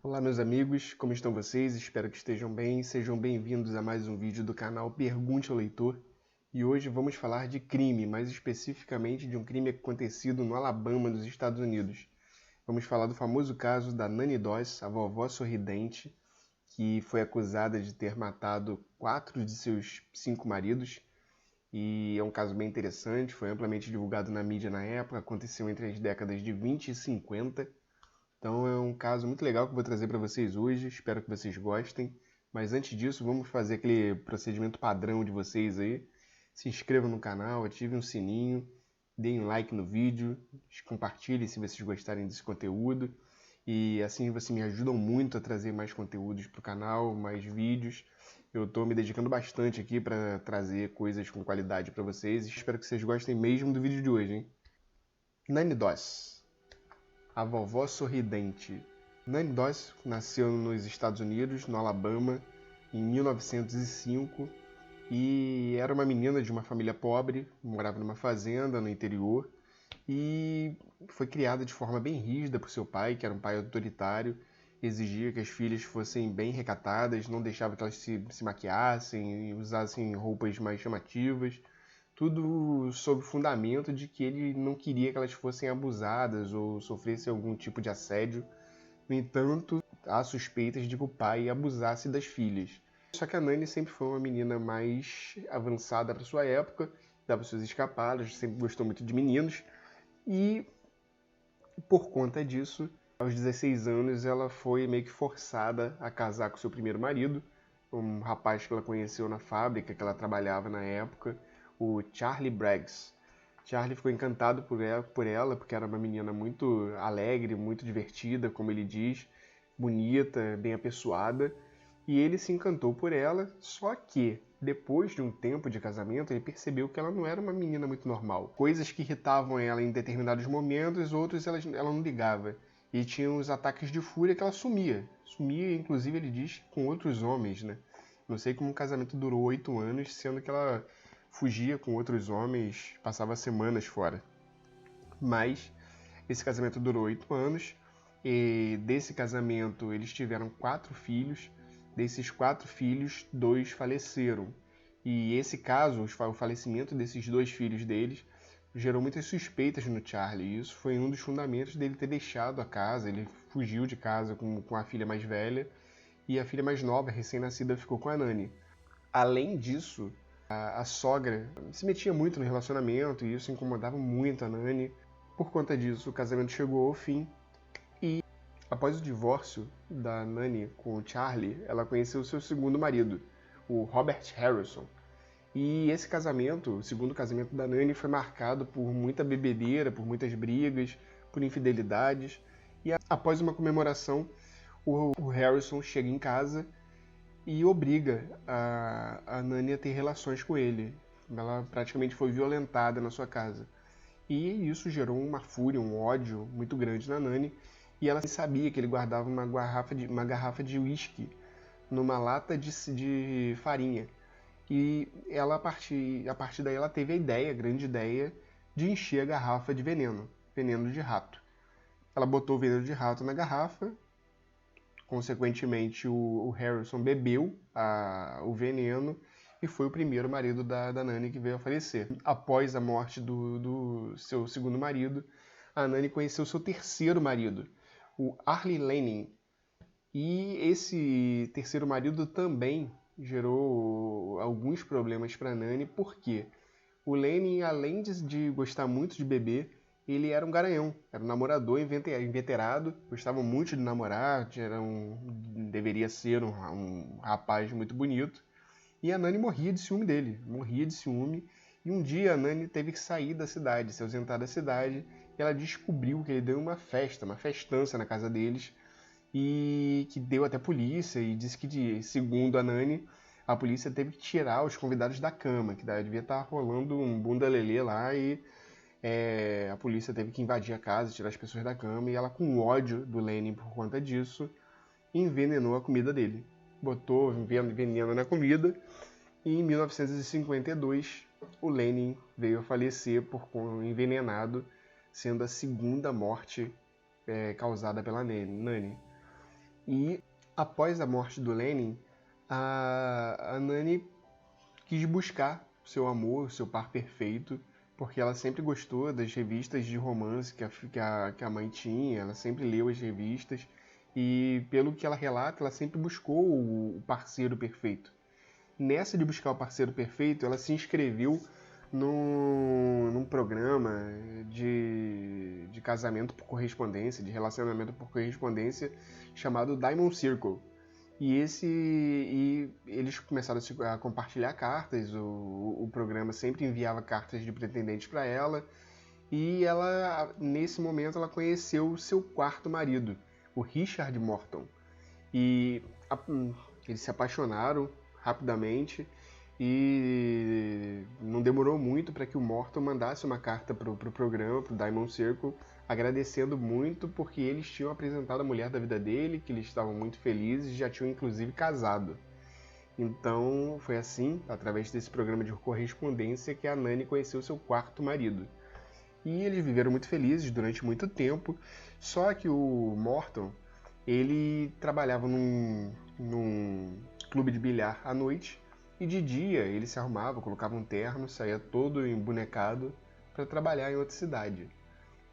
Olá meus amigos, como estão vocês? Espero que estejam bem. Sejam bem-vindos a mais um vídeo do canal Pergunte ao Leitor. E hoje vamos falar de crime, mais especificamente de um crime acontecido no Alabama, nos Estados Unidos. Vamos falar do famoso caso da Nanny Doss, a vovó sorridente, que foi acusada de ter matado 4 de seus 5 maridos. E é um caso bem interessante, foi amplamente divulgado na mídia na época, aconteceu entre as décadas de 20 e 50. Então é um caso muito legal que eu vou trazer para vocês hoje, espero que vocês gostem. Mas antes disso, vamos fazer aquele procedimento padrão de vocês aí. Se inscrevam no canal, ativem o sininho, deem um like no vídeo, compartilhem se vocês gostarem desse conteúdo. E assim vocês me ajudam muito a trazer mais conteúdos para o canal, mais vídeos. Eu estou me dedicando bastante aqui para trazer coisas com qualidade para vocês. Espero que vocês gostem mesmo do vídeo de hoje, hein? Nanny Doss, a vovó sorridente. Nanny Doss nasceu nos Estados Unidos, no Alabama, em 1905 e era uma menina de uma família pobre, morava numa fazenda no interior e foi criada de forma bem rígida por seu pai, que era um pai autoritário, exigia que as filhas fossem bem recatadas, não deixava que elas se maquiassem e usassem roupas mais chamativas, tudo sob o fundamento de que ele não queria que elas fossem abusadas ou sofressem algum tipo de assédio. No entanto, há suspeitas de que o pai abusasse das filhas. Só que a Nanny sempre foi uma menina mais avançada para sua época, dava suas escapadas, sempre gostou muito de meninos, e por conta disso, aos 16 anos, ela foi meio que forçada a casar com seu primeiro marido, um rapaz que ela conheceu na fábrica que ela trabalhava na época, o Charlie Braggs. Charlie ficou encantado por ela porque era uma menina muito alegre, muito divertida, como ele diz, bonita, bem apessoada, e ele se encantou por ela, só que depois de um tempo de casamento, ele percebeu que ela não era uma menina muito normal. Coisas que irritavam ela em determinados momentos, outros ela não ligava. E tinha uns ataques de fúria que ela sumia. Sumia, inclusive, ele diz, com outros homens, né? Não sei como o casamento durou 8 anos, sendo que ela fugia com outros homens, passava semanas fora. Mas esse casamento durou 8 anos, e desse casamento eles tiveram 4 filhos. Desses 4 filhos, 2 faleceram. E esse caso, o falecimento desses 2 filhos deles, gerou muitas suspeitas no Charlie. E isso foi um dos fundamentos dele ter deixado a casa. Ele fugiu de casa com a filha mais velha, e a filha mais nova, recém-nascida, ficou com a Nanny. Além disso, a sogra se metia muito no relacionamento, e isso incomodava muito a Nanny. Por conta disso, o casamento chegou ao fim. Após o divórcio da Nanny com o Charlie, ela conheceu seu segundo marido, o Robert Harrison. E esse casamento, o segundo casamento da Nanny, foi marcado por muita bebedeira, por muitas brigas, por infidelidades. E após uma comemoração, o Harrison chega em casa e obriga a Nanny a ter relações com ele. Ela praticamente foi violentada na sua casa. E isso gerou uma fúria, um ódio muito grande na Nanny. E ela sabia que ele guardava uma garrafa de uísque numa lata de farinha. E ela, a partir daí, ela teve a grande ideia, de encher a garrafa de veneno de rato. Ela botou o veneno de rato na garrafa, consequentemente o Harrison bebeu o veneno e foi o primeiro marido da Nanny que veio a falecer. Após a morte do seu segundo marido, a Nanny conheceu seu terceiro marido, o Arlie Lanning. E esse terceiro marido também gerou alguns problemas para Nanny, porque o Lanning, além de gostar muito de beber, ele era um garanhão, era um namorador inveterado, gostava muito de namorar, deveria ser um rapaz muito bonito, e a Nanny morria de ciúme dele, e um dia a Nanny teve que sair da cidade, se ausentar da cidade, e ela descobriu que ele deu uma festança na casa deles, e que deu até polícia, e disse que, segundo a Nanny, a polícia teve que tirar os convidados da cama, que devia estar rolando um bunda lelê lá, e a polícia teve que invadir a casa, tirar as pessoas da cama, e ela, com ódio do Lanning por conta disso, envenenou a comida dele. Botou veneno na comida, e em 1952 o Lanning veio a falecer envenenado, sendo a segunda morte causada pela Nanny. E após a morte do Lenin, a Nani quis buscar seu amor, seu par perfeito, porque ela sempre gostou das revistas de romance que a mãe tinha, ela sempre leu as revistas, e pelo que ela relata, ela sempre buscou o parceiro perfeito. Nessa de buscar o parceiro perfeito, ela se inscreveu num programa de casamento por correspondência, de relacionamento por correspondência, chamado Diamond Circle. E eles começaram a compartilhar cartas, o programa sempre enviava cartas de pretendentes para ela, e ela, nesse momento, ela conheceu o seu quarto marido, o Richard Morton. E eles se apaixonaram rapidamente, e não demorou muito para que o Morton mandasse uma carta pro programa, pro Diamond Circle, agradecendo muito porque eles tinham apresentado a mulher da vida dele, que eles estavam muito felizes e já tinham inclusive casado. Então foi assim, através desse programa de correspondência, que a Nani conheceu seu quarto marido. E eles viveram muito felizes durante muito tempo, só que o Morton, ele trabalhava num clube de bilhar à noite, e de dia ele se arrumava, colocava um terno, saía todo embonecado para trabalhar em outra cidade.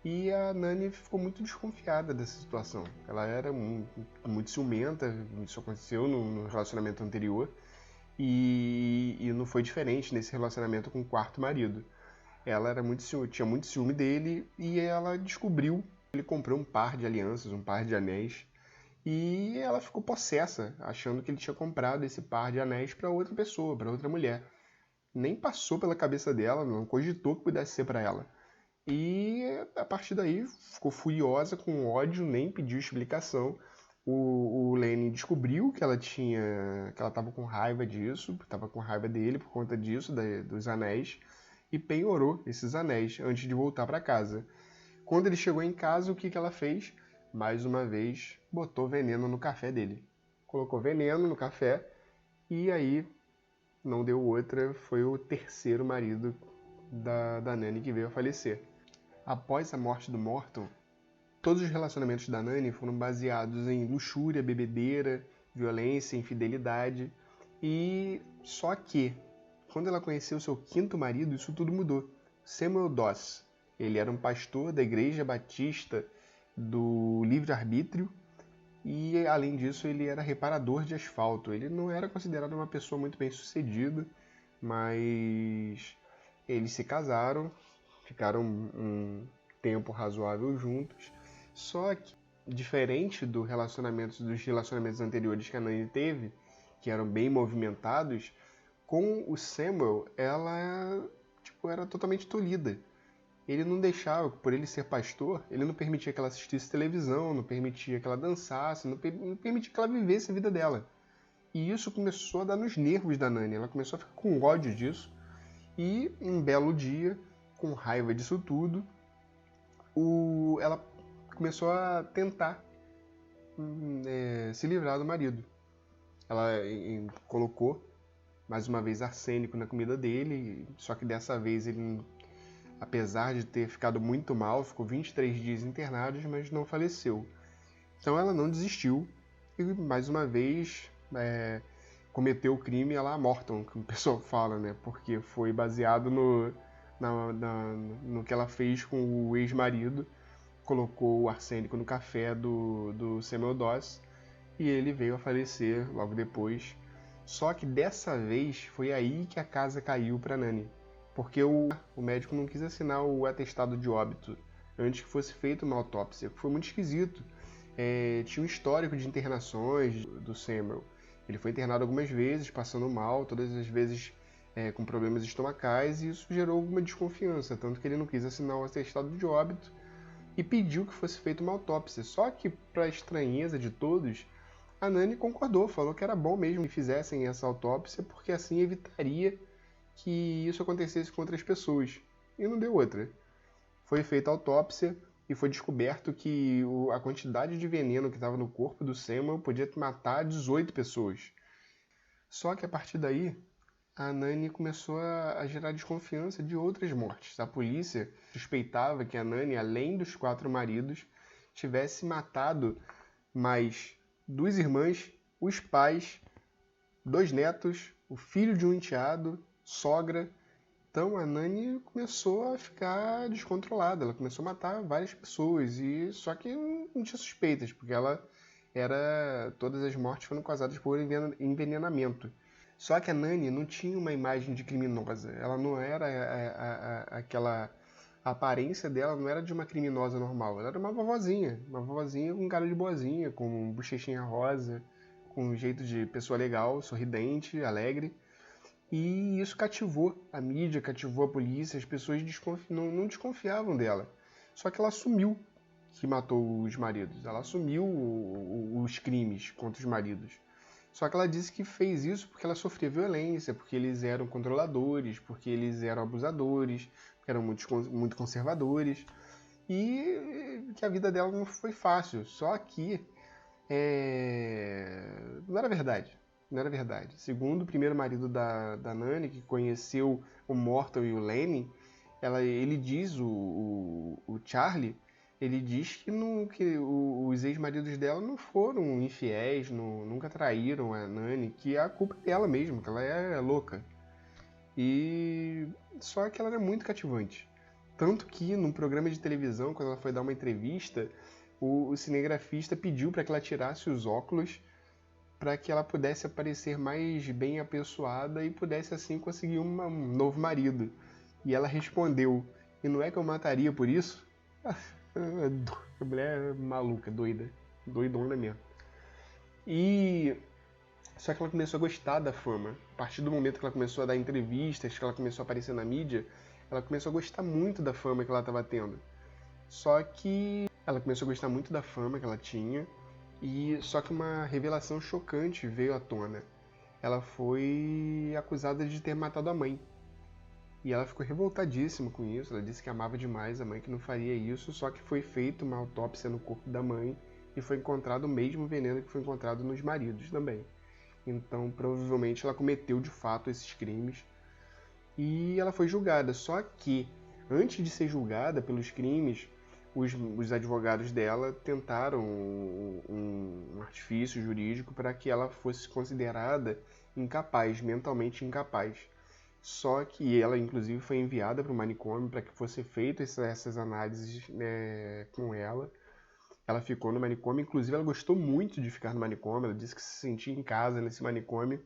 E a Nani ficou muito desconfiada dessa situação. Ela era muito ciumenta, isso aconteceu no relacionamento anterior, e não foi diferente nesse relacionamento com o quarto marido. Ela tinha muito ciúme dele, e ela descobriu que ele comprou um par de alianças, um par de anéis, e ela ficou possessa, achando que ele tinha comprado esse par de anéis para outra pessoa, para outra mulher. Nem passou pela cabeça dela, não cogitou que pudesse ser para ela. E a partir daí ficou furiosa, com ódio, nem pediu explicação. O Lenin descobriu que ela estava com raiva disso, estava com raiva dele por conta disso, dos anéis, e penhorou esses anéis antes de voltar para casa. Quando ele chegou em casa, o que ela fez? Mais uma vez, botou veneno no café dele. Colocou veneno no café, e aí não deu outra, foi o terceiro marido da Nani que veio a falecer. Após a morte do Morton, todos os relacionamentos da Nani foram baseados em luxúria, bebedeira, violência, infidelidade. E só que, quando ela conheceu seu quinto marido, isso tudo mudou. Samuel Doss. Ele era um pastor da Igreja Batista do Livre-Arbítrio e, além disso, ele era reparador de asfalto. Ele não era considerado uma pessoa muito bem-sucedida, mas eles se casaram, ficaram um tempo razoável juntos, só que, diferente dos relacionamentos anteriores que a Nani teve, que eram bem movimentados, com o Samuel, ela era totalmente tolhida. Ele não deixava, por ele ser pastor, ele não permitia que ela assistisse televisão, não permitia que ela dançasse, não permitia que ela vivesse a vida dela. E isso começou a dar nos nervos da Nani, ela começou a ficar com ódio disso, e um belo dia, com raiva disso tudo, ela começou a tentar se livrar do marido. Ela colocou mais uma vez arsênico na comida dele, só que dessa vez ele, apesar de ter ficado muito mal, ficou 23 dias internado, mas não faleceu. Então ela não desistiu e mais uma vez cometeu o crime à la Morton, que o pessoal fala, né? Porque foi baseado no que ela fez com o ex-marido, colocou o arsênico no café do Samuel Doss e ele veio a falecer logo depois. Só que dessa vez foi aí que a casa caiu para Nani, porque o médico não quis assinar o atestado de óbito antes que fosse feita uma autópsia. Foi muito esquisito. Tinha um histórico de internações do Samuel. Ele foi internado algumas vezes, passando mal, todas as vezes com problemas estomacais, e isso gerou alguma desconfiança, tanto que ele não quis assinar o atestado de óbito e pediu que fosse feita uma autópsia. Só que, para a estranheza de todos, a Nani concordou, falou que era bom mesmo que fizessem essa autópsia, porque assim evitaria que isso acontecesse com outras pessoas. E não deu outra. Foi feita a autópsia e foi descoberto que a quantidade de veneno que estava no corpo do Samuel podia matar 18 pessoas. Só que a partir daí, a Nani começou a gerar desconfiança de outras mortes. A polícia suspeitava que a Nani, além dos 4 maridos, tivesse matado mais 2 irmãs, os pais, 2 netos, o filho de um enteado, sogra. Então a Nani começou a ficar descontrolada, ela começou a matar várias pessoas, e só que não tinha suspeitas, porque todas as mortes foram causadas por envenenamento. Só que a Nani não tinha uma imagem de criminosa, ela não era aquela... A aparência dela não era de uma criminosa normal, ela era uma vovozinha com cara de boazinha, com bochechinha rosa, com um jeito de pessoa legal, sorridente, alegre. E isso cativou a mídia, cativou a polícia, as pessoas não desconfiavam dela. Só que ela assumiu que matou os maridos, ela assumiu os crimes contra os maridos. Só que ela disse que fez isso porque ela sofria violência, porque eles eram controladores, porque eles eram abusadores, porque eram muito conservadores, e que a vida dela não foi fácil. Só que não era verdade. Não era verdade. Segundo o primeiro marido da Nani, que conheceu o Mortal e o Lenny, ele diz, o Charlie, ele diz que os ex-maridos dela não foram infiéis, nunca traíram a Nani, que a culpa é dela mesmo, que ela é louca. E só que ela era muito cativante. Tanto que num programa de televisão, quando ela foi dar uma entrevista, o cinegrafista pediu para que ela tirasse os óculos para que ela pudesse aparecer mais bem apessoada e pudesse assim conseguir um novo marido. E ela respondeu: "E não é que eu mataria por isso?" A mulher é maluca, doida, doidona mesmo. E só que ela começou a gostar da fama. A partir do momento que ela começou a dar entrevistas, que ela começou a aparecer na mídia, ela começou a gostar muito da fama que ela estava tendo. Só que ela começou a gostar muito da fama que ela tinha, e só que uma revelação chocante veio à tona. Ela foi acusada de ter matado a mãe. E ela ficou revoltadíssima com isso. Ela disse que amava demais a mãe, que não faria isso, só que foi feita uma autópsia no corpo da mãe e foi encontrado o mesmo veneno que foi encontrado nos maridos também. Então, provavelmente ela cometeu de fato esses crimes e ela foi julgada. Só que, antes de ser julgada pelos crimes, os advogados dela tentaram um artifício jurídico para que ela fosse considerada incapaz, mentalmente incapaz. Só que ela, inclusive, foi enviada para o manicômio para que fosse feitas essas análises, né, com ela. Ela ficou no manicômio, inclusive ela gostou muito de ficar no manicômio, ela disse que se sentia em casa nesse manicômio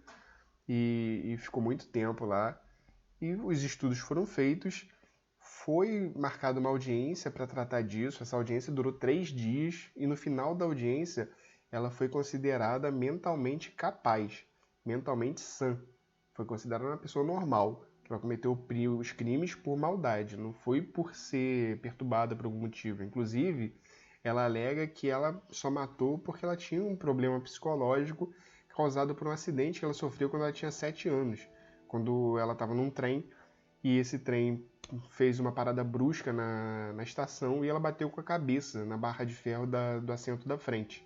e ficou muito tempo lá. E os estudos foram feitos, foi marcada uma audiência para tratar disso. Essa audiência durou 3 dias e no final da audiência ela foi considerada mentalmente capaz, mentalmente sã. Foi considerada uma pessoa normal, que ela cometeu os crimes por maldade, não foi por ser perturbada por algum motivo. Inclusive, ela alega que ela só matou porque ela tinha um problema psicológico causado por um acidente que ela sofreu quando ela tinha 7 anos, quando ela estava num trem e esse trem fez uma parada brusca na estação e ela bateu com a cabeça na barra de ferro do assento da frente.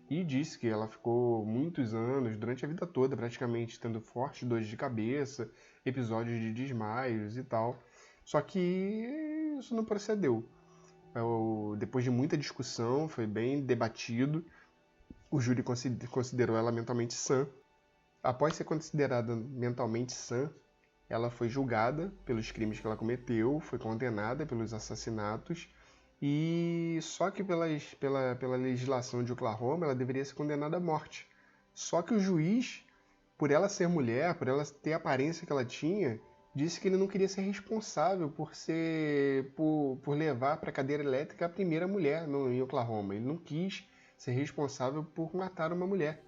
E disse que ela ficou muitos anos, durante a vida toda praticamente, tendo fortes dores de cabeça, episódios de desmaios e tal. Só que isso não procedeu. Depois de muita discussão, foi bem debatido, o júri considerou ela mentalmente sã. Após ser considerada mentalmente sã, ela foi julgada pelos crimes que ela cometeu, foi condenada pelos assassinatos, e só que pela legislação de Oklahoma ela deveria ser condenada à morte. Só que o juiz, por ela ser mulher, por ela ter a aparência que ela tinha, disse que ele não queria ser responsável por levar para a cadeira elétrica a primeira mulher em Oklahoma. Ele não quis ser responsável por matar uma mulher.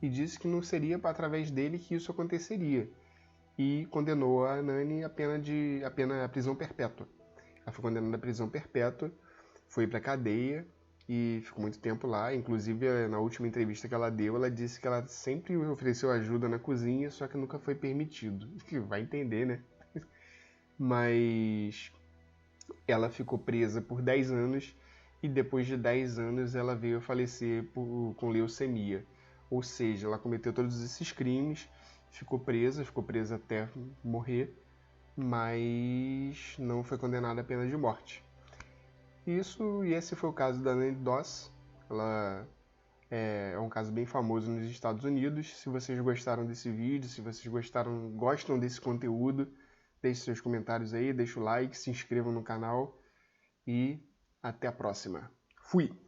E disse que não seria através dele que isso aconteceria. E condenou a Nani à prisão perpétua. Ela foi condenada à prisão perpétua, foi para a cadeia e ficou muito tempo lá. Inclusive, na última entrevista que ela deu, ela disse que ela sempre ofereceu ajuda na cozinha, só que nunca foi permitido. Vai entender, né? Mas ela ficou presa por 10 anos e depois de 10 anos ela veio a falecer com leucemia. Ou seja, ela cometeu todos esses crimes, ficou presa até morrer, mas não foi condenada à pena de morte. E esse foi o caso da Nani Doss. Ela É um caso bem famoso nos Estados Unidos. Se vocês gostaram desse vídeo, se vocês gostam desse conteúdo, deixe seus comentários aí, deixe o like, se inscrevam no canal e até a próxima. Fui!